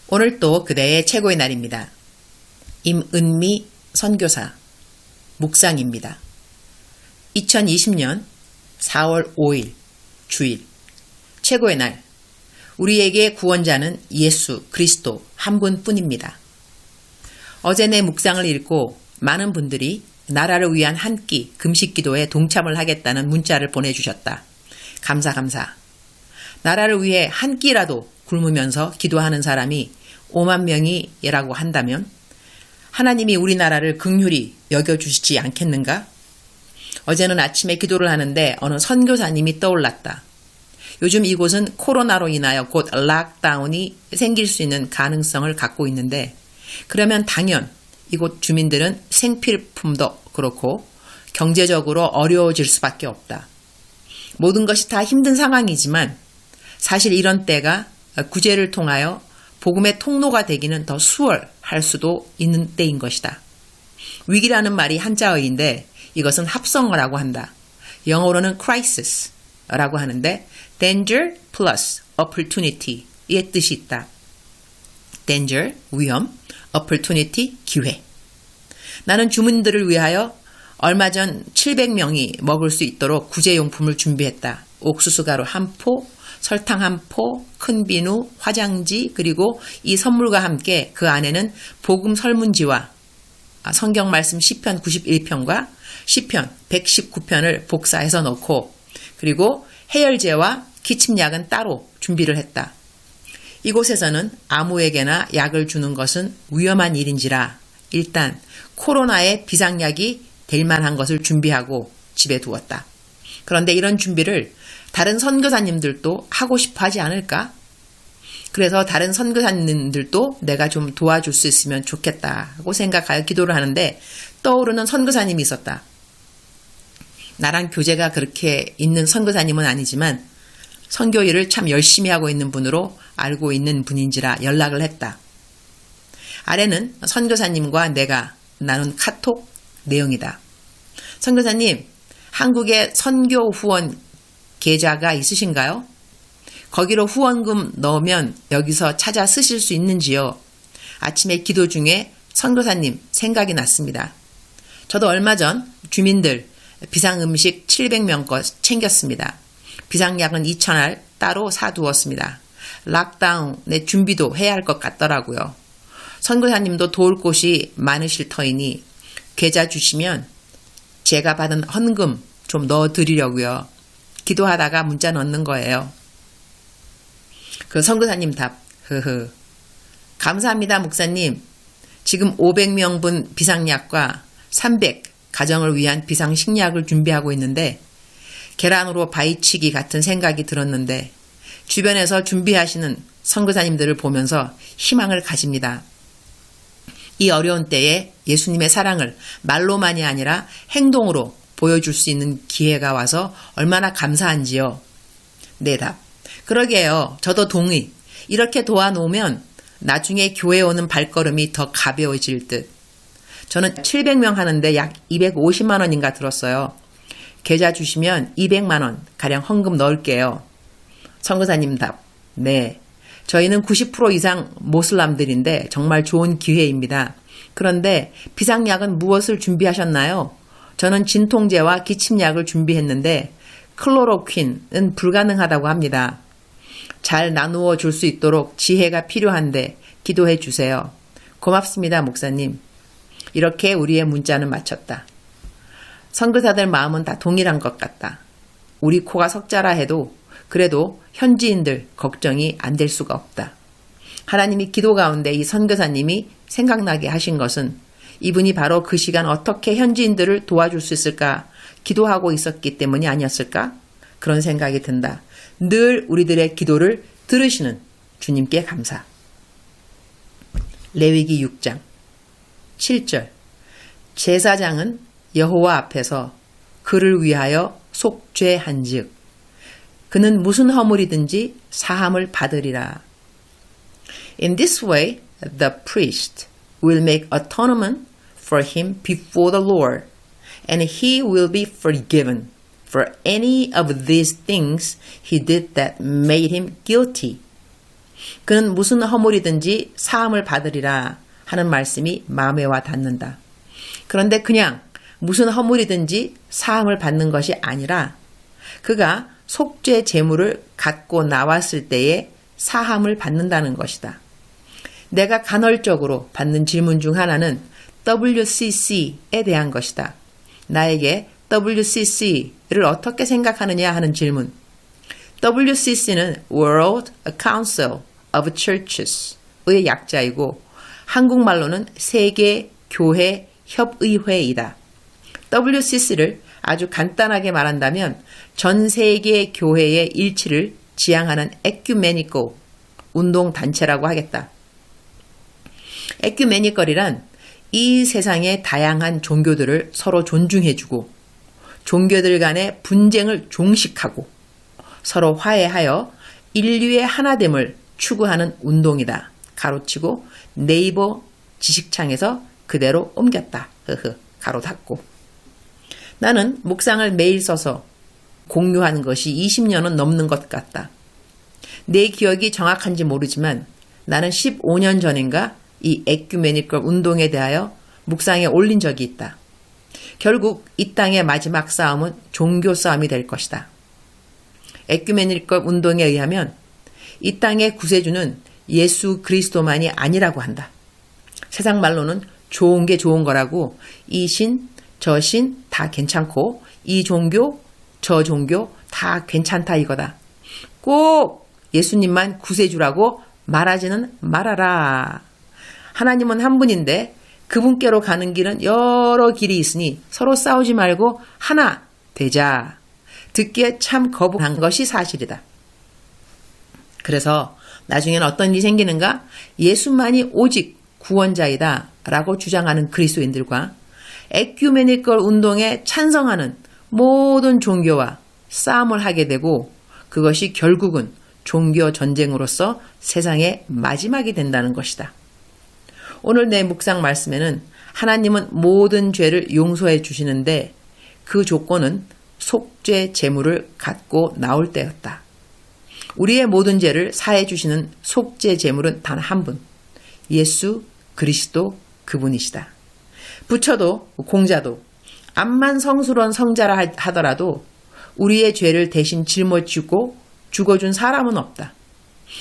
오늘 또 그대의 최고의 날입니다. 임은미 선교사, 묵상입니다. 2020년 4월 5일 주일, 최고의 날. 우리에게 구원자는 예수 그리스도 한 분뿐입니다. 어제 내 묵상을 읽고 많은 분들이 나라를 위한 한 끼 금식 기도에 동참을 하겠다는 문자를 보내주셨다. 감사. 나라를 위해 한 끼라도 굶으면서 기도하는 사람이 5만 명이라고 한다면 하나님이 우리나라를 긍휼히 여겨주시지 않겠는가? 어제는 아침에 기도를 하는데 어느 선교사님이 떠올랐다. 요즘 이곳은 코로나로 인하여 곧 락다운이 생길 수 있는 가능성을 갖고 있는데, 그러면 당연 이곳 주민들은 생필품도 그렇고 경제적으로 어려워질 수밖에 없다. 모든 것이 다 힘든 상황이지만 사실 이런 때가 구제를 통하여 복음의 통로가 되기는 더 수월할 수도 있는 때인 것이다. 위기라는 말이 한자어인데 이것은 합성어라고 한다. 영어로는 crisis라고 하는데 danger plus opportunity의 뜻이 있다. danger, 위험, opportunity, 기회. 나는 주민들을 위하여 얼마 전 700명이 먹을 수 있도록 구제용품을 준비했다. 옥수수 가루 한 포, 설탕 한 포, 큰 비누, 화장지, 그리고 이 선물과 함께 그 안에는 복음 설문지와 성경 말씀 시편 91편과 시편 119편을 복사해서 넣고, 그리고 해열제와 기침약은 따로 준비를 했다. 이곳에서는 아무에게나 약을 주는 것은 위험한 일인지라 일단 코로나의 비상약이 될 만한 것을 준비하고 집에 두었다. 그런데 이런 준비를 다른 선교사님들도 하고 싶어 하지 않을까? 그래서 다른 선교사님들도 내가 좀 도와줄 수 있으면 좋겠다고 생각하여 기도를 하는데 떠오르는 선교사님이 있었다. 나랑 교제가 그렇게 있는 선교사님은 아니지만 선교 일을 참 열심히 하고 있는 분으로 알고 있는 분인지라 연락을 했다. 아래는 선교사님과 내가 나눈 카톡 내용이다. 선교사님, 한국에 선교 후원 계좌가 있으신가요? 거기로 후원금 넣으면 여기서 찾아 쓰실 수 있는지요? 아침에 기도 중에 선교사님 생각이 났습니다. 저도 얼마 전 주민들 비상음식 700명 것 챙겼습니다. 비상약은 2,000알 따로 사두었습니다. 락다운의 준비도 해야 할 것 같더라고요. 선교사님도 도울 곳이 많으실 터이니 계좌 주시면 제가 받은 헌금 좀 넣어드리려고요. 기도하다가 문자 넣는 거예요. 그 선교사님 답, 감사합니다 목사님. 지금 500명분 비상약과 300 가정을 위한 비상식약을 준비하고 있는데 계란으로 바위치기 같은 생각이 들었는데 주변에서 준비하시는 선교사님들을 보면서 희망을 가집니다. 이 어려운 때에 예수님의 사랑을 말로만이 아니라 행동으로 보여줄 수 있는 기회가 와서 얼마나 감사한지요. 네 답. 그러게요. 저도 동의. 이렇게 도와놓으면 나중에 교회 오는 발걸음이 더 가벼워질 듯. 저는 700명 하는데 약 250만 원인가 들었어요. 계좌 주시면 200만 원 가량 헌금 넣을게요. 선교사님 답. 네. 저희는 90% 이상 모슬람들인데 정말 좋은 기회입니다. 그런데 비상약은 무엇을 준비하셨나요? 저는 진통제와 기침약을 준비했는데 클로로퀸은 불가능하다고 합니다. 잘 나누어 줄 수 있도록 지혜가 필요한데 기도해 주세요. 고맙습니다, 목사님. 이렇게 우리의 문자는 마쳤다. 선교사들 마음은 다 동일한 것 같다. 우리 코가 석자라 해도 그래도 현지인들 걱정이 안 될 수가 없다. 하나님이 기도 가운데 이 선교사님이 생각나게 하신 것은 이분이 바로 그 시간 어떻게 현지인들을 도와줄 수 있을까 기도하고 있었기 때문이 아니었을까? 그런 생각이 든다. 늘 우리들의 기도를 들으시는 주님께 감사. 레위기 6장 7절. 제사장은 여호와 앞에서 그를 위하여 속죄한즉 그는 무슨 허물이든지 사함을 받으리라. In this way, the priest will make atonement for him before the Lord, and he will be forgiven for any of these things he did that made him guilty. 그는 무슨 허물이든지 사함을 받으리라 하는 말씀이 마음에 와 닿는다. 그런데 그냥 무슨 허물이든지 사함을 받는 것이 아니라 그가 속죄 제물을 갖고 나왔을 때에 사함을 받는다는 것이다. 내가 간헐적으로 받는 질문 중 하나는 WCC에 대한 것이다. 나에게 WCC를 어떻게 생각하느냐 하는 질문. WCC는 World Council of Churches의 약자이고 한국말로는 세계 교회 협의회이다. WCC를 아주 간단하게 말한다면 전 세계 교회의 일치를 지향하는 에큐메니컬 운동단체라고 하겠다. 에큐메니컬이란 이 세상의 다양한 종교들을 서로 존중해주고 종교들 간의 분쟁을 종식하고 서로 화해하여 인류의 하나됨을 추구하는 운동이다. 가로치고 네이버 지식창에서 그대로 옮겼다. 가로 닫고. 나는 묵상을 매일 써서 공유하는 것이 20년은 넘는 것 같다. 내 기억이 정확한지 모르지만 나는 15년 전인가 이 에큐메니컬 운동에 대하여 묵상에 올린 적이 있다. 결국 이 땅의 마지막 싸움은 종교 싸움이 될 것이다. 에큐메니컬 운동에 의하면 이 땅의 구세주는 예수 그리스도만이 아니라고 한다. 세상 말로는 좋은 게 좋은 거라고 이 신, 저 신 다 괜찮고 이 종교, 저 종교 다 괜찮다 이거다. 꼭 예수님만 구세주라고 말하지는 말아라. 하나님은 한 분인데 그분께로 가는 길은 여러 길이 있으니 서로 싸우지 말고 하나 되자. 듣기에 참 거부한 것이 사실이다. 그래서 나중에는 어떤 일이 생기는가? 예수만이 오직 구원자이다 라고 주장하는 그리스도인들과 에큐메니컬 운동에 찬성하는 모든 종교와 싸움을 하게 되고 그것이 결국은 종교 전쟁으로서 세상의 마지막이 된다는 것이다. 오늘 내 묵상 말씀에는 하나님은 모든 죄를 용서해 주시는데 그 조건은 속죄 제물을 갖고 나올 때였다. 우리의 모든 죄를 사해 주시는 속죄 제물은 단 한 분, 예수 그리스도 그분이시다. 부처도 공자도 암만 성스러운 성자라 하더라도 우리의 죄를 대신 짊어지고 죽어준 사람은 없다.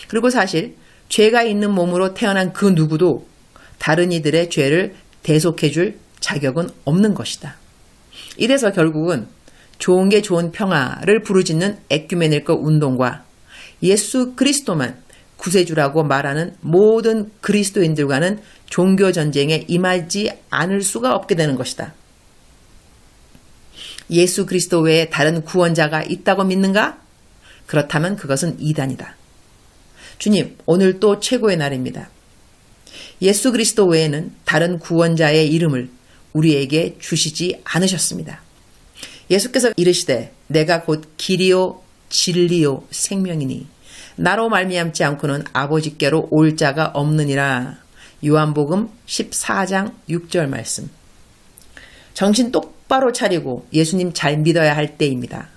그리고 사실 죄가 있는 몸으로 태어난 그 누구도 다른 이들의 죄를 대속해 줄 자격은 없는 것이다. 이래서 결국은 좋은 게 좋은 평화를 부르짖는 에큐메니컬 운동과 예수 그리스도만 구세주라고 말하는 모든 그리스도인들과는 종교 전쟁에 임하지 않을 수가 없게 되는 것이다. 예수 그리스도 외에 다른 구원자가 있다고 믿는가? 그렇다면 그것은 이단이다. 주님, 오늘 또 최고의 날입니다. 예수 그리스도 외에는 다른 구원자의 이름을 우리에게 주시지 않으셨습니다. 예수께서 이르시되 내가 곧 길이요 진리요 생명이니 나로 말미암지 않고는 아버지께로 올 자가 없느니라. 요한복음 14장 6절 말씀. 정신 똑바로 차리고 예수님 잘 믿어야 할 때입니다.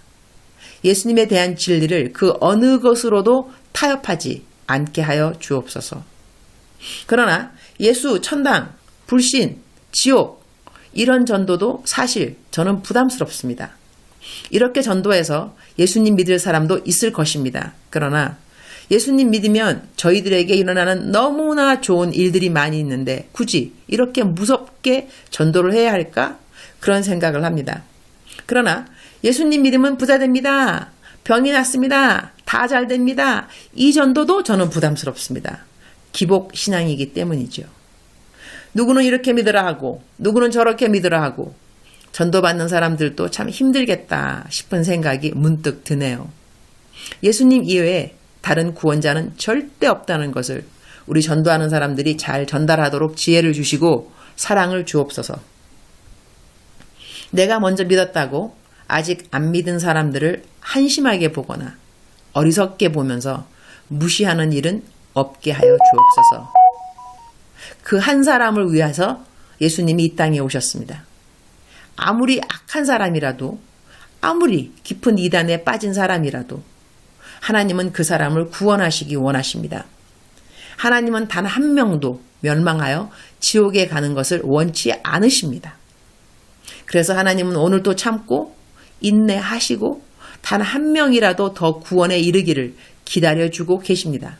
예수님에 대한 진리를 그 어느 것으로도 타협하지 않게 하여 주옵소서. 그러나 예수, 천당, 불신, 지옥 이런 전도도 사실 저는 부담스럽습니다. 이렇게 전도해서 예수님 믿을 사람도 있을 것입니다. 그러나 예수님 믿으면 저희들에게 일어나는 너무나 좋은 일들이 많이 있는데 굳이 이렇게 무섭게 전도를 해야 할까? 그런 생각을 합니다. 그러나 예수님 믿으면 부자 됩니다. 병이 낫습니다. 다 잘 됩니다. 이 전도도 저는 부담스럽습니다. 기복 신앙이기 때문이죠. 누구는 이렇게 믿으라 하고 누구는 저렇게 믿으라 하고 전도받는 사람들도 참 힘들겠다 싶은 생각이 문득 드네요. 예수님 이외에 다른 구원자는 절대 없다는 것을 우리 전도하는 사람들이 잘 전달하도록 지혜를 주시고 사랑을 주옵소서. 내가 먼저 믿었다고 아직 안 믿은 사람들을 한심하게 보거나 어리석게 보면서 무시하는 일은 없게 하여 주옵소서. 그 한 사람을 위해서 예수님이 이 땅에 오셨습니다. 아무리 악한 사람이라도 아무리 깊은 이단에 빠진 사람이라도 하나님은 그 사람을 구원하시기 원하십니다. 하나님은 단 한 명도 멸망하여 지옥에 가는 것을 원치 않으십니다. 그래서 하나님은 오늘도 참고 인내하시고 단 한 명이라도 더 구원에 이르기를 기다려주고 계십니다.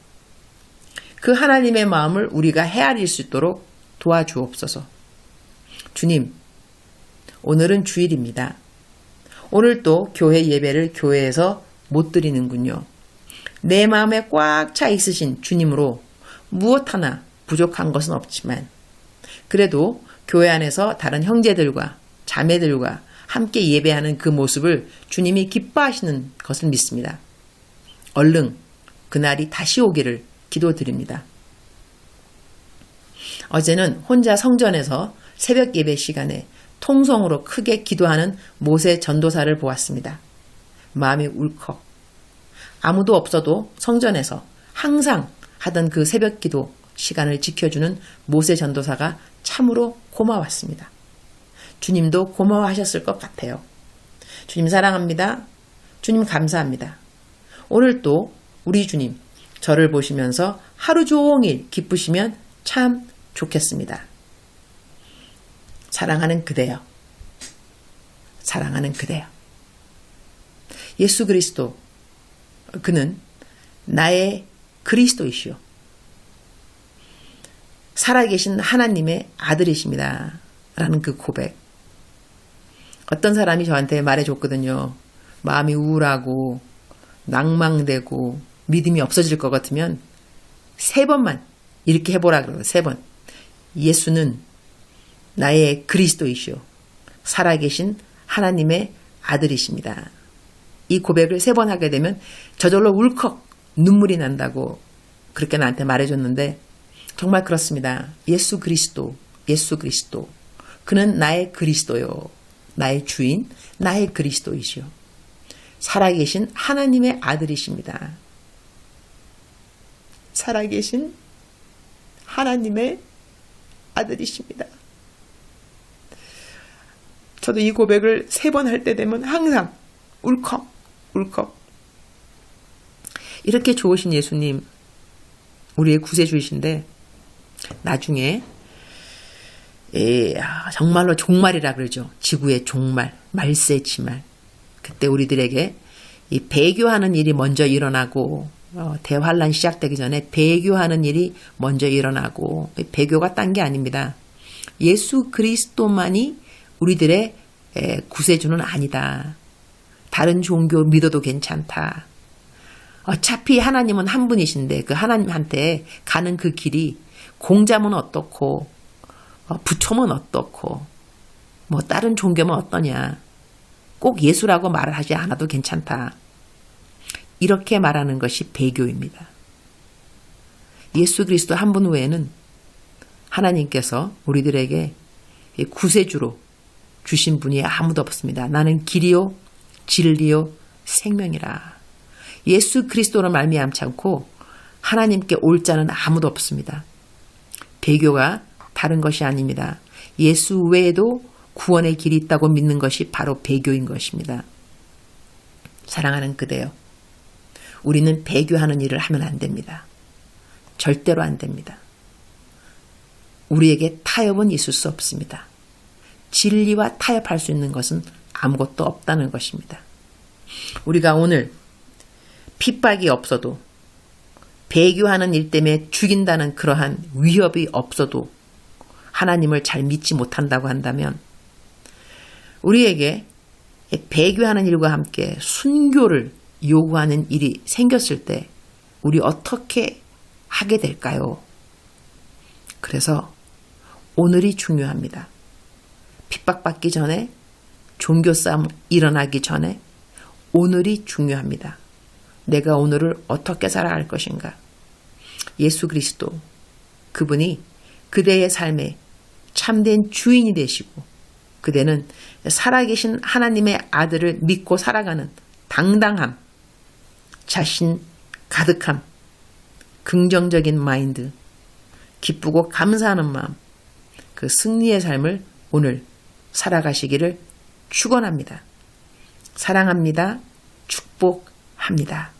그 하나님의 마음을 우리가 헤아릴 수 있도록 도와주옵소서. 주님, 오늘은 주일입니다. 오늘 또 교회 예배를 교회에서 못 드리는군요. 내 마음에 꽉 차 있으신 주님으로 무엇 하나 부족한 것은 없지만 그래도 교회 안에서 다른 형제들과 자매들과 함께 예배하는 그 모습을 주님이 기뻐하시는 것을 믿습니다. 얼른 그날이 다시 오기를 기도드립니다. 어제는 혼자 성전에서 새벽 예배 시간에 통성으로 크게 기도하는 모세 전도사를 보았습니다. 마음이 울컥. 아무도 없어도 성전에서 항상 하던 그 새벽 기도 시간을 지켜주는 모세 전도사가 참으로 고마웠습니다. 주님도 고마워하셨을 것 같아요. 주님 사랑합니다. 주님 감사합니다. 오늘 또 우리 주님 저를 보시면서 하루 종일 기쁘시면 참 좋겠습니다. 사랑하는 그대여. 사랑하는 그대여. 예수 그리스도, 그는 나의 그리스도이시오. 살아계신 하나님의 아들이십니다. 라는 그 고백. 어떤 사람이 저한테 말해줬거든요. 마음이 우울하고 낭망되고 믿음이 없어질 것 같으면 3번만 이렇게 해보라 그래요. 3번. 예수는 나의 그리스도이시오. 살아계신 하나님의 아들이십니다. 이 고백을 3번 하게 되면 저절로 울컥 눈물이 난다고 그렇게 나한테 말해줬는데 정말 그렇습니다. 예수 그리스도, 예수 그리스도. 그는 나의 그리스도요. 나의 주인, 나의 그리스도이시오. 살아계신 하나님의 아들이십니다. 살아계신 하나님의 아들이십니다. 저도 이 고백을 3번 할 때 되면 항상 울컥, 울컥. 이렇게 좋으신 예수님, 우리의 구세주이신데 나중에 정말로 종말이라 그러죠. 지구의 종말, 말세지말. 그때 우리들에게 이 배교하는 일이 먼저 일어나고 대환란 시작되기 전에 배교하는 일이 먼저 일어나고 배교가 딴 게 아닙니다. 예수 그리스도만이 우리들의 구세주는 아니다. 다른 종교 믿어도 괜찮다. 어차피 하나님은 한 분이신데 그 하나님한테 가는 그 길이 공자면 어떻고 부처면 어떻고 뭐 다른 종교면 어떠냐. 꼭 예수라고 말을 하지 않아도 괜찮다. 이렇게 말하는 것이 배교입니다. 예수 그리스도 한 분 외에는 하나님께서 우리들에게 구세주로 주신 분이 아무도 없습니다. 나는 길이요 진리요 생명이라. 예수 그리스도로 말미암지 않고 하나님께 올 자는 아무도 없습니다. 배교가 다른 것이 아닙니다. 예수 외에도 구원의 길이 있다고 믿는 것이 바로 배교인 것입니다. 사랑하는 그대여, 우리는 배교하는 일을 하면 안 됩니다. 절대로 안 됩니다. 우리에게 타협은 있을 수 없습니다. 진리와 타협할 수 있는 것은 아무것도 없다는 것입니다. 우리가 오늘 핍박이 없어도 배교하는 일 때문에 죽인다는 그러한 위협이 없어도 하나님을 잘 믿지 못한다고 한다면 우리에게 배교하는 일과 함께 순교를 요구하는 일이 생겼을 때 우리 어떻게 하게 될까요? 그래서 오늘이 중요합니다. 핍박받기 전에 종교싸움 일어나기 전에 오늘이 중요합니다. 내가 오늘을 어떻게 살아갈 것인가? 예수 그리스도, 그분이 그대의 삶에 참된 주인이 되시고 그대는 살아계신 하나님의 아들을 믿고 살아가는 당당함, 자신 가득함, 긍정적인 마인드, 기쁘고 감사하는 마음, 그 승리의 삶을 오늘 살아가시기를 축원합니다. 사랑합니다. 축복합니다.